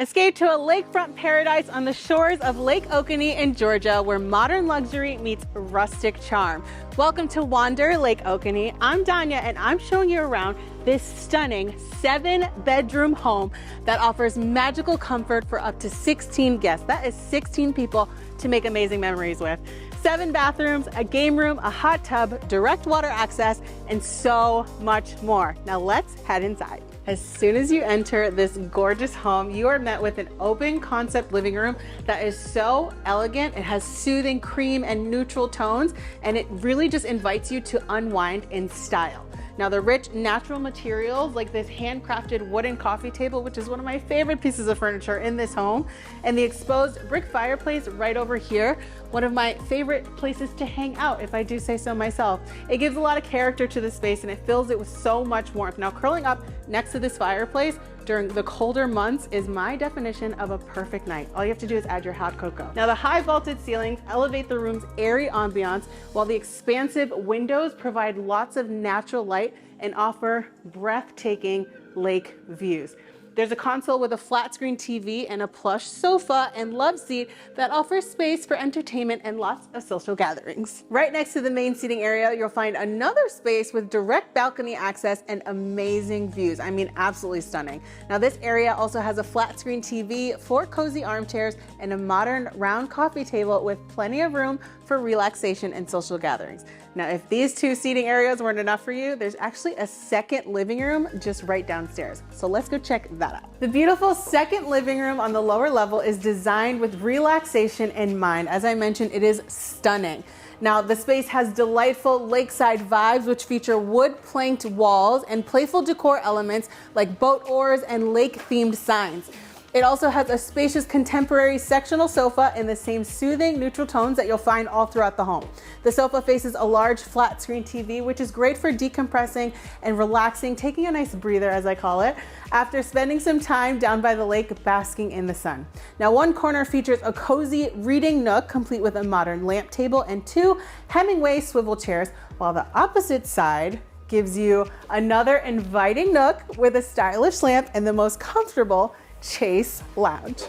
Escape to a lakefront paradise on the shores of Lake Oconee in Georgia, where modern luxury meets rustic charm. Welcome to Wander Lake Oconee. I'm Danya, and I'm showing you around this stunning 7-bedroom home that offers magical comfort for up to 16 guests. That is 16 people to make amazing memories with. 7 bathrooms, a game room, a hot tub, direct water access, and so much more. Now let's head inside. As soon as you enter this gorgeous home, you are met with an open concept living room that is so elegant. It has soothing cream and neutral tones, and it really just invites you to unwind in style. Now, the rich natural materials like this handcrafted wooden coffee table, which is one of my favorite pieces of furniture in this home, and the exposed brick fireplace right over here, one of my favorite places to hang out, if I do say so myself. It gives a lot of character to the space and it fills it with so much warmth. Now, curling up next to this fireplace during the colder months is my definition of a perfect night. All you have to do is add your hot cocoa. Now, the high vaulted ceilings elevate the room's airy ambiance, while the expansive windows provide lots of natural light and offer breathtaking lake views. There's a console with a flat screen TV and a plush sofa and love seat that offers space for entertainment and lots of social gatherings. Right next to the main seating area, you'll find another space with direct balcony access and amazing views. I mean, absolutely stunning. Now, this area also has a flat screen TV, 4 cozy armchairs, and a modern round coffee table with plenty of room for relaxation and social gatherings. Now, if these 2 seating areas weren't enough for you, there's actually a second living room just right downstairs. So let's go check that out. The beautiful second living room on the lower level is designed with relaxation in mind. As I mentioned, it is stunning. Now, the space has delightful lakeside vibes, which feature wood planked walls and playful decor elements like boat oars and lake-themed signs. It also has a spacious contemporary sectional sofa in the same soothing neutral tones that you'll find all throughout the home. The sofa faces a large flat screen TV, which is great for decompressing and relaxing, taking a nice breather, as I call it, after spending some time down by the lake basking in the sun. Now, one corner features a cozy reading nook complete with a modern lamp table and 2 Hemingway swivel chairs, while the opposite side gives you another inviting nook with a stylish lamp and the most comfortable Chase lounge.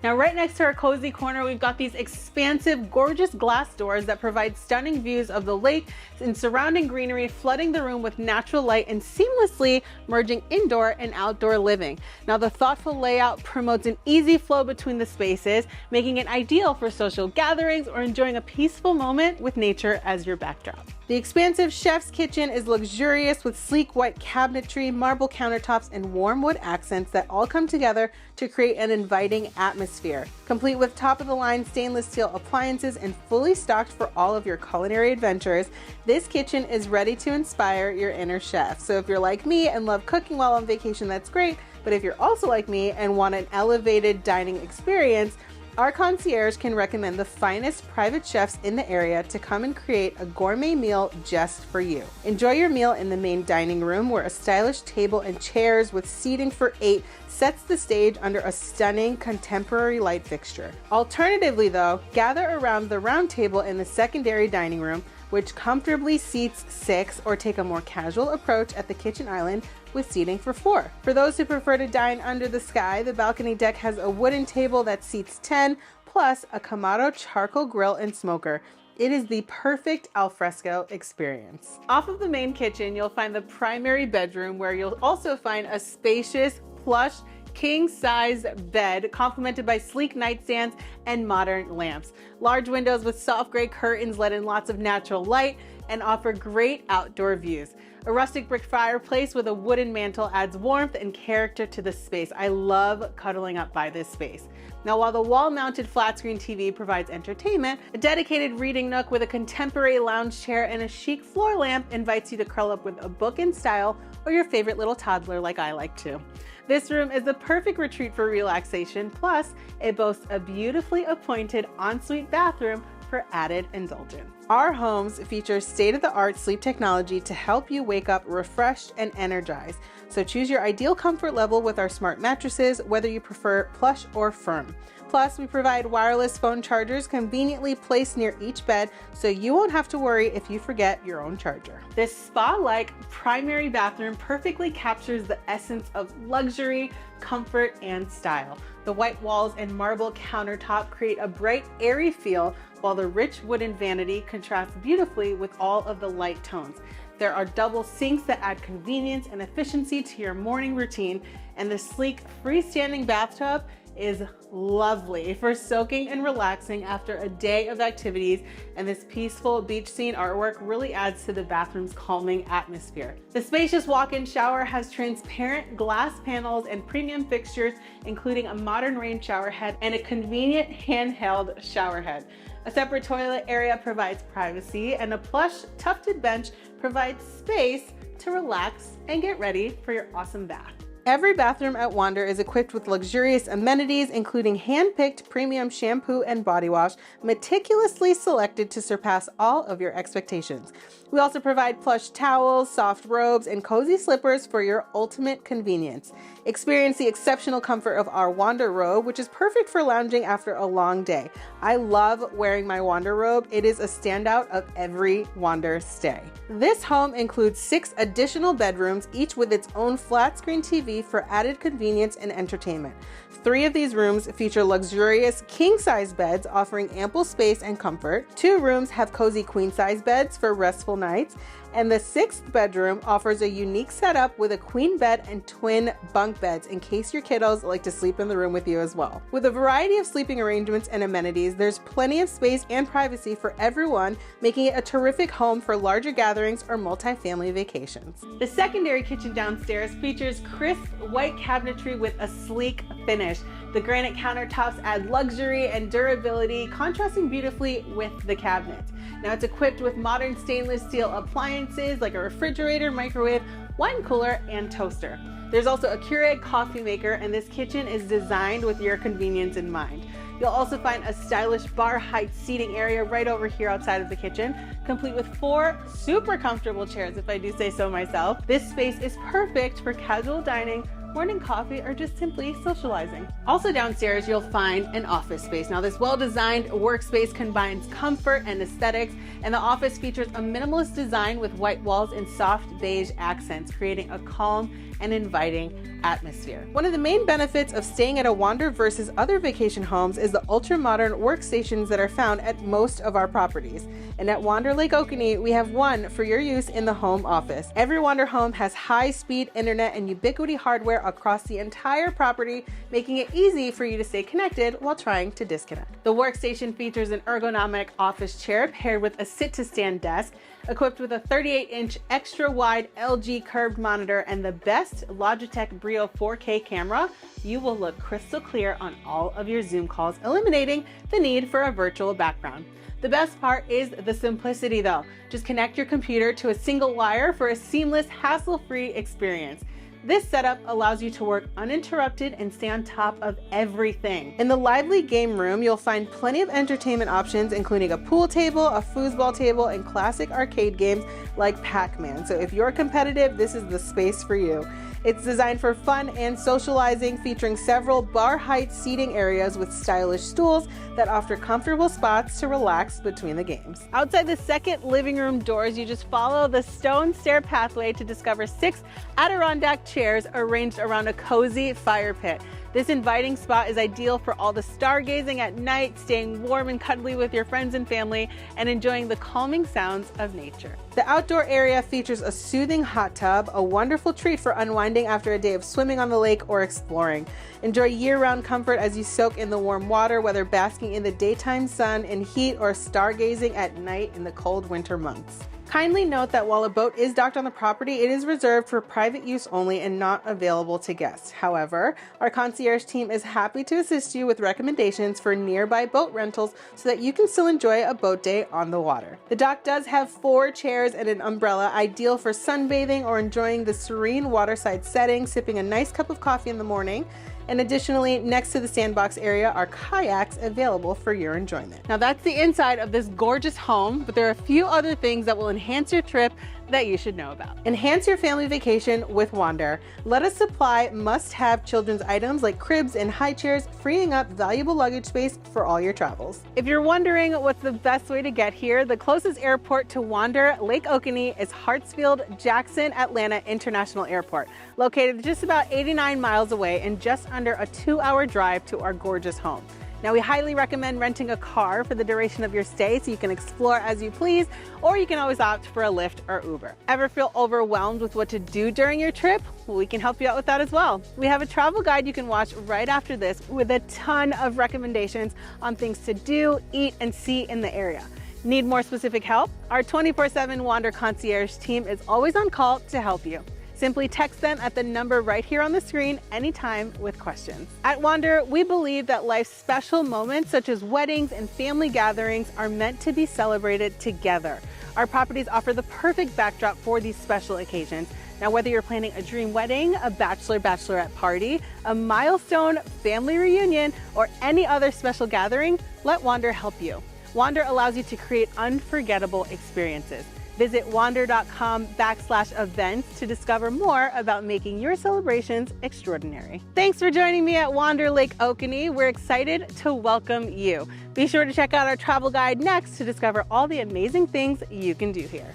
Now, right next to our cozy corner, we've got these expansive, gorgeous glass doors that provide stunning views of the lake and surrounding greenery, flooding the room with natural light and seamlessly merging indoor and outdoor living. Now, the thoughtful layout promotes an easy flow between the spaces, making it ideal for social gatherings or enjoying a peaceful moment with nature as your backdrop. The expansive chef's kitchen is luxurious with sleek white cabinetry, marble countertops, and warm wood accents that all come together to create an inviting atmosphere. Complete with top-of-the-line stainless steel appliances and fully stocked for all of your culinary adventures, this kitchen is ready to inspire your inner chef. So if you're like me and love cooking while on vacation, that's great. But if you're also like me and want an elevated dining experience, our concierge can recommend the finest private chefs in the area to come and create a gourmet meal just for you. Enjoy your meal in the main dining room, where a stylish table and chairs with seating for 8 sets the stage under a stunning contemporary light fixture. Alternatively, though, gather around the round table in the secondary dining room, which comfortably seats 6, or take a more casual approach at the kitchen island with seating for 4. For those who prefer to dine under the sky, the balcony deck has a wooden table that seats 10, plus a Kamado charcoal grill and smoker. It is the perfect alfresco experience. Off of the main kitchen, you'll find the primary bedroom, where you'll also find a spacious, plush, king-size bed complemented by sleek nightstands and modern lamps. Large windows with soft gray curtains let in lots of natural light and offer great outdoor views. A rustic brick fireplace with a wooden mantle adds warmth and character to the space. I love cuddling up by this space. Now, while the wall-mounted flat-screen TV provides entertainment, a dedicated reading nook with a contemporary lounge chair and a chic floor lamp invites you to curl up with a book in style or your favorite little toddler like I like to. This room is the perfect retreat for relaxation, plus it boasts a beautifully appointed ensuite bathroom for added indulgence. Our homes feature state-of-the-art sleep technology to help you wake up refreshed and energized. So choose your ideal comfort level with our smart mattresses, whether you prefer plush or firm. Plus, we provide wireless phone chargers conveniently placed near each bed, so you won't have to worry if you forget your own charger. This spa-like primary bathroom perfectly captures the essence of luxury, comfort, and style. The white walls and marble countertop create a bright, airy feel, while the rich wooden vanity contrasts beautifully with all of the light tones. There are double sinks that add convenience and efficiency to your morning routine, and the sleek freestanding bathtub is lovely for soaking and relaxing after a day of activities, and this peaceful beach scene artwork really adds to the bathroom's calming atmosphere. The spacious walk-in shower has transparent glass panels and premium fixtures, including a modern rain shower head and a convenient handheld shower head. A separate toilet area provides privacy, and a plush tufted bench provides space to relax and get ready for your awesome bath. Every bathroom at Wander is equipped with luxurious amenities, including hand-picked premium shampoo and body wash, meticulously selected to surpass all of your expectations. We also provide plush towels, soft robes, and cozy slippers for your ultimate convenience. Experience the exceptional comfort of our Wander robe, which is perfect for lounging after a long day. I love wearing my Wander robe. It is a standout of every Wander stay. This home includes 6 additional bedrooms, each with its own flat screen TV for added convenience and entertainment. 3 of these rooms feature luxurious king-size beds offering ample space and comfort. 2 rooms have cozy queen-size beds for restful nights, and the 6th bedroom offers a unique setup with a queen bed and twin bunk beds in case your kiddos like to sleep in the room with you as well. With a variety of sleeping arrangements and amenities, there's plenty of space and privacy for everyone, making it a terrific home for larger gatherings or multi-family vacations. The secondary kitchen downstairs features crisp white cabinetry with a sleek finish. The granite countertops add luxury and durability, contrasting beautifully with the cabinet. Now it's equipped with modern stainless steel appliances like a refrigerator, microwave, wine cooler, and toaster. There's also a Keurig coffee maker, and this kitchen is designed with your convenience in mind. You'll also find a stylish bar height seating area right over here outside of the kitchen, complete with 4 super comfortable chairs, if I do say so myself. This space is perfect for casual dining, morning coffee, or just simply socializing. Also downstairs, you'll find an office space. Now this well-designed workspace combines comfort and aesthetics, and the office features a minimalist design with white walls and soft beige accents, creating a calm and inviting atmosphere. One of the main benefits of staying at a Wander versus other vacation homes is the ultra-modern workstations that are found at most of our properties. And at Wander Lake Oconee, we have one for your use in the home office. Every Wander home has high-speed internet and ubiquity hardware across the entire property, making it easy for you to stay connected while trying to disconnect. The workstation features an ergonomic office chair paired with a sit-to-stand desk, equipped with a 38-inch extra-wide LG curved monitor and the best Logitech Brio 4K camera. You will look crystal clear on all of your Zoom calls, eliminating the need for a virtual background. The best part is the simplicity though. Just connect your computer to a single wire for a seamless, hassle-free experience. This setup allows you to work uninterrupted and stay on top of everything. In the lively game room, you'll find plenty of entertainment options, including a pool table, a foosball table, and classic arcade games like Pac-Man. So if you're competitive, this is the space for you. It's designed for fun and socializing, featuring several bar height seating areas with stylish stools that offer comfortable spots to relax between the games. Outside the second living room doors, you just follow the stone stair pathway to discover 6 Adirondack chairs arranged around a cozy fire pit. This inviting spot is ideal for all the stargazing at night, staying warm and cuddly with your friends and family, and enjoying the calming sounds of nature. The outdoor area features a soothing hot tub, a wonderful treat for unwinding after a day of swimming on the lake or exploring. Enjoy year-round comfort as you soak in the warm water, whether basking in the daytime sun and heat or stargazing at night in the cold winter months. Kindly note that while a boat is docked on the property, it is reserved for private use only and not available to guests. However, our concierge team is happy to assist you with recommendations for nearby boat rentals so that you can still enjoy a boat day on the water. The dock does have 4 chairs and an umbrella, ideal for sunbathing or enjoying the serene waterside setting, sipping a nice cup of coffee in the morning. And additionally, next to the sandbox area are kayaks available for your enjoyment. Now that's the inside of this gorgeous home, but there are a few other things that will enhance your trip that you should know about. Enhance your family vacation with Wander. Let us supply must-have children's items like cribs and high chairs, freeing up valuable luggage space for all your travels. If you're wondering what's the best way to get here, the closest airport to Wander, Lake Oconee, is Hartsfield-Jackson Atlanta International Airport, located just about 89 miles away and just under a 2-hour drive to our gorgeous home. Now, we highly recommend renting a car for the duration of your stay so you can explore as you please, or you can always opt for a Lyft or Uber. Ever feel overwhelmed with what to do during your trip? Well, we can help you out with that as well. We have a travel guide you can watch right after this with a ton of recommendations on things to do, eat, and see in the area. Need more specific help? Our 24/7 Wander concierge team is always on call to help you. Simply text them at the number right here on the screen anytime with questions. At Wander, we believe that life's special moments such as weddings and family gatherings are meant to be celebrated together. Our properties offer the perfect backdrop for these special occasions. Now, whether you're planning a dream wedding, a bachelorette party, a milestone family reunion, or any other special gathering, let Wander help you. Wander allows you to create unforgettable experiences. Visit wander.com/events to discover more about making your celebrations extraordinary. Thanks for joining me at Wander Lake Oconee. We're excited to welcome you. Be sure to check out our travel guide next to discover all the amazing things you can do here.